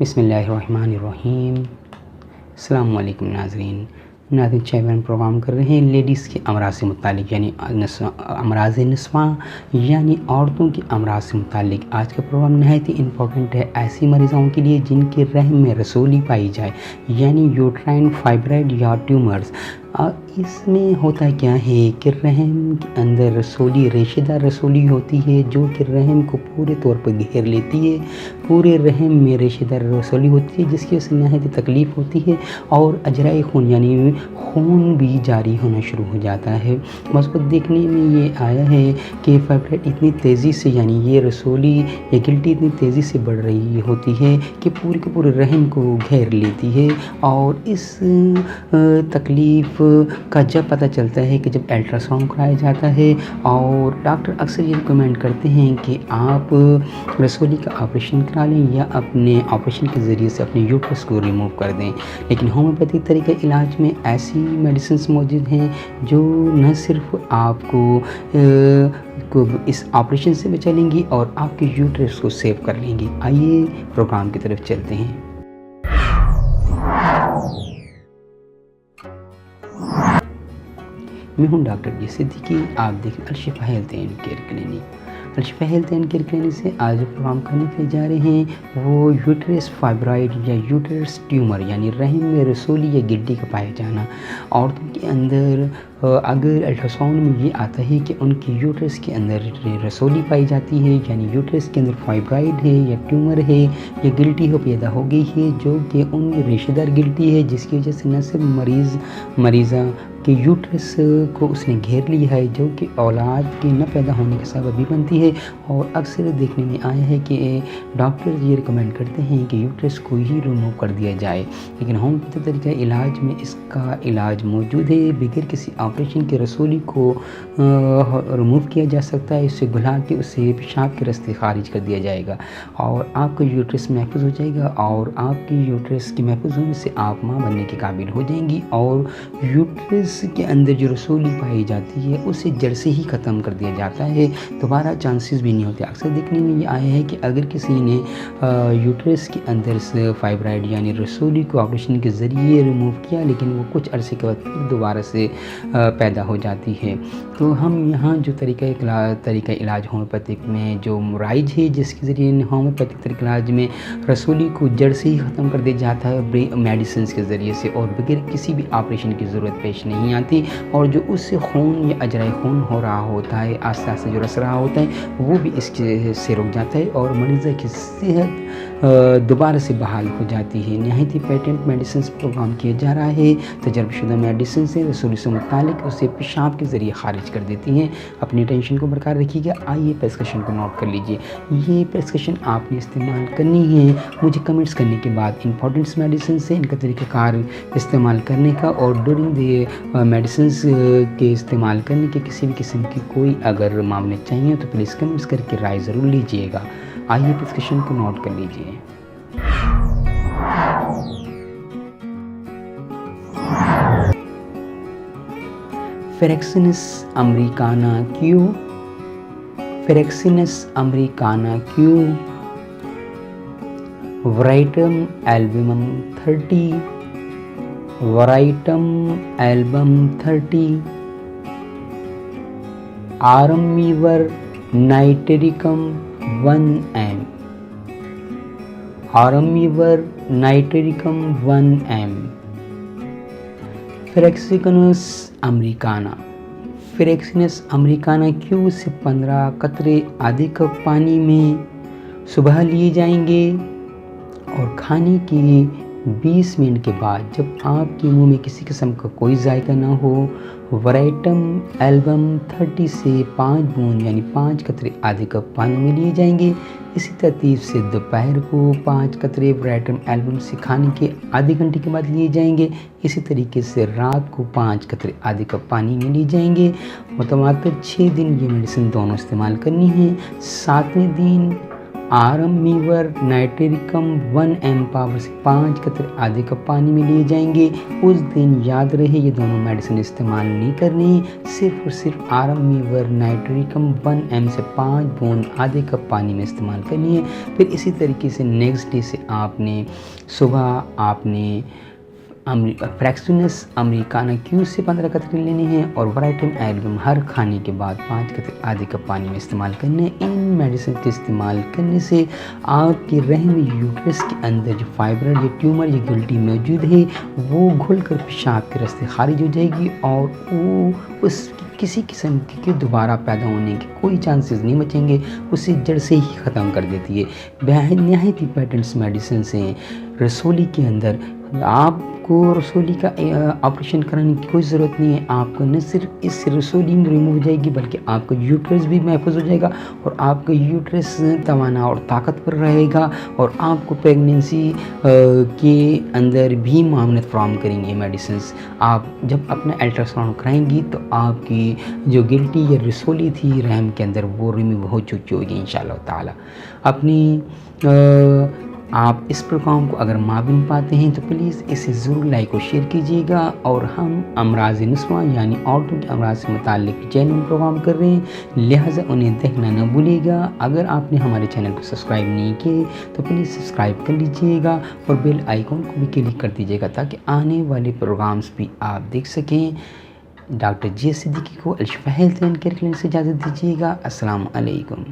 बिस्मिल्लाहिर्रहमानिर्रहीम। अस्सलामु अलैकुम नाज़रीन। चैनल प्रोग्राम कर रहे हैं लेडीज़ के अमराज से मुतालिक यानी अमराज निस्वा यानी औरतों के अमराज से मुतालिक आज का प्रोग्राम नहायत ही इम्पोर्टेंट है ऐसी मरीज़ों के लिए जिनके रहम में रसोली पाई जाए यानी यूट्राइन फाइब्राइड या ट्यूमर्स। इसमें होता क्या है कि रहम के अंदर रसोली रेशेदार रसोली होती है जो कि रहम को पूरे तौर पर घेर लेती है। पूरे रहम में रेशेदार रसोली होती है जिसकी वजह से नहायत तकलीफ़ होती है और अजराए खून यानी खून भी जारी होना शुरू हो जाता है। बस को देखने में ये आया है कि फाइब्राइड इतनी तेज़ी से यानी ये रसोली या गिल्टी इतनी तेज़ी से बढ़ रही होती है कि पूरे के पूरे रहम को घेर लेती है। और इस तकलीफ़ का जब पता चलता है कि जब अल्ट्रासाउंड कराया जाता है और डॉक्टर अक्सर ये रिकमेंड करते हैं कि आप रसोली का ऑपरेशन करा लें या अपने ऑपरेशन के ज़रिए से अपने यूट्रस को रिमूव कर दें। लेकिन होम्योपैथिक तरीके इलाज में ऐसी मेडिसिन्स मौजूद हैं जो न सिर्फ आपको इस ऑपरेशन से बचा लेंगी और आपके यूट्रस को सेव कर लेंगी। आइए प्रोग्राम की तरफ चलते हैं। मैं हूं डॉक्टर जी सिद्दीकी। आप देखें Al-Shifa health and care clinic. Al-Shifa health and care clinic से आज जो प्रोग्राम करने के जा रहे हैं वो यूट्रस फाइब्राइड या यूट्रस ट्यूमर यानी रहम में रसोली या गिल्टी का पाया जाना। औरतों के अंदर अगर अल्ट्रासाउंड में ये आता है कि उनकी यूट्रस के अंदर रसोली पाई जाती है यानी यूट्रस के अंदर फाइब्राइड है या ट्यूमर है या गिल्टी हो पैदा हो गई है जो कि उन रेशेदार गिल्टी है जिसकी वजह से न सिर्फ मरीज़ा कि यूट्रस को उसने घेर लिया है जो कि औलाद के न पैदा होने के सबब भी बनती है। और अक्सर देखने में आया है कि डॉक्टर ये रिकमेंड करते हैं कि यूट्रस को ही रिमूव कर दिया जाए। लेकिन होम्योपैथिक तरीका इलाज में इसका इलाज मौजूद है। बगैर किसी ऑपरेशन के रसोली को रिमूव किया जा सकता है। इससे घुला के उसे पेशाब के रास्ते खारिज कर दिया जाएगा और आपका यूट्रस महफूज हो जाएगा और आपकी यूट्रस के महफूज होने से आप माँ बनने के काबिल हो जाएंगी और यूट्रस के अंदर जो रसोली पाई जाती है उसे जड़ से ही ख़त्म कर दिया जाता है। दोबारा चांसेस भी नहीं होते। अक्सर देखने में ये आया है कि अगर किसी ने यूट्रस के अंदर से फाइब्राइड यानी रसोली को ऑपरेशन के ज़रिए रिमूव किया लेकिन वो कुछ अरसे के बाद फिर दोबारा से पैदा हो जाती है। तो हम यहाँ जो तरीका इलाज होम्योपैथिक में जो राइज है जिसके ज़रिए होम्योपैथिक तरीका इलाज में रसोली को जड़ से ही ख़त्म कर दिया जाता है मेडिसिन के ज़रिए से और बगैर किसी भी ऑपरेशन की ज़रूरत पेश नहीं आती। और जो उससे खून या अजराए खून हो रहा होता है आस्ते आस्ते जो रस रहा होता है वो भी इसके से रुक जाता है और मरीज़ की सेहत दोबारा से बहाल हो जाती है। नहायत ही पेटेंट मेडिसिन प्रोग्राम किया जा रहा है। तजर्बाशुदा मेडिसिन से रसोली से मुतालिक उसे पेशाब के ज़रिए खारिज कर देती हैं। अपनी टेंशन को बरकरार रखिएगा। आइए प्रेस्क्रिप्शन को नोट कर लीजिए। ये प्रेस्क्रिप्शन आपने इस्तेमाल करनी है। मुझे कमेंट्स करने के बाद इंपॉर्टेंट्स मेडिसिन से इनका तरीक़ाकार इस्तेमाल करने का और ड्यूरिंग द मेडिसिन के इस्तेमाल करने के किसी भी किस्म की कोई अगर मामले चाहिए तो प्लीज़ कमेंट्स करके राय ज़रूर लीजिएगा। आइए प्रेस्क्रिप्शन को नोट कर लीजिए। Fraxinus americana Q, Fraxinus americana Q, Veratrum album 30, Veratrum album 30, आर्मवीवर नाइटेरिकम 1 m, आर्मवीवर nitricum 1 m, Fraxinus americana, Fraxinus americana Q से 15 कतरे आधे कप पानी में सुबह लिए जाएंगे और खाने के 20 मिनट के बाद जब आपके मुंह में किसी किस्म का कोई जायका ना हो वराइटम एल्बम 30 से 5 बूंद यानी 5 कतरे आधे कप पानी में लिए जाएंगे। इसी तरतीब से दोपहर को 5 कतरे वराइटम एल्बम से खाने के आधे घंटे के बाद लिए जाएंगे। इसी तरीके से रात को 5 कतरे आधे कप पानी में लिए जाएंगे। मुतवातिर 6 दिन ये मेडिसिन दोनों इस्तेमाल करनी है। 7वें दिन आरम मीवर नाइट्रिकम 1 एम पावर से 5 कतरे आधे कप पानी में लिए जाएंगे। उस दिन याद रहे ये दोनों मेडिसिन इस्तेमाल नहीं करनी, सिर्फ और सिर्फ आरम मीवर नाइट्रिकम 1 एम से 5 बूंद आधे कप पानी में इस्तेमाल करनी है। फिर इसी तरीके से नेक्स्ट डे से आपने सुबह आपने फ्रैक्शनस अमेरिकाना क्यू से 15 कतरे लेने हैं और वराइटम एल्बम हर खाने के बाद 5 कतरे आधे कप पानी में इस्तेमाल करने हैं। इन मेडिसिन के इस्तेमाल करने से आपके रहम यूट्रस के अंदर जो फाइब्रॉइड या ट्यूमर या गिल्टी मौजूद है वो घुल कर पेशाब के रास्ते खारिज हो जाएगी और वो उस किसी किस्म के दोबारा पैदा होने के कोई चांसेस नहीं बचेंगे, उसे जड़ से ही ख़त्म कर देती है। नहायत ही पेटेंट्स मेडिसिन हैं। रसोली के अंदर आपको रसोली का ऑपरेशन कराने की कोई ज़रूरत नहीं है। आपको न सिर्फ इस रसोली में रिमूव हो जाएगी बल्कि आपका यूट्रस भी महफूज हो जाएगा और आपका यूट्रस तवाना और ताकतवर रहेगा और आपको प्रेगनेंसी के अंदर भी मामनत फराहम करेंगे मेडिसिन। आप जब अपना अल्ट्रासाउंड कराएंगी तो आपकी जो गिल्टी या रसोली थी रहम के अंदर वो रिमूव हो चुकी होगी इंशाअल्लाह ताला। आप इस प्रोग्राम को अगर माबिन पाते हैं तो प्लीज़ इसे ज़रूर लाइक और शेयर कीजिएगा। और हम अमराज नस्वा यानी औरतों के अमराज से मुताल्लिक़ चैनल प्रोग्राम कर रहे हैं, लिहाजा उन्हें देखना न भूलिएगा। अगर आपने हमारे चैनल को सब्सक्राइब नहीं किए तो प्लीज़ सब्सक्राइब कर लीजिएगा और बेल आइकॉन को भी क्लिक कर दीजिएगा ताकि आने वाले प्रोग्राम्स भी आप देख सकें। डॉक्टर जे सिद्दीकी को अल शिफा हेल्थ एंड केयर क्लिनिक से इजाज़त दीजिएगा। अस्सलाम अलैकुम।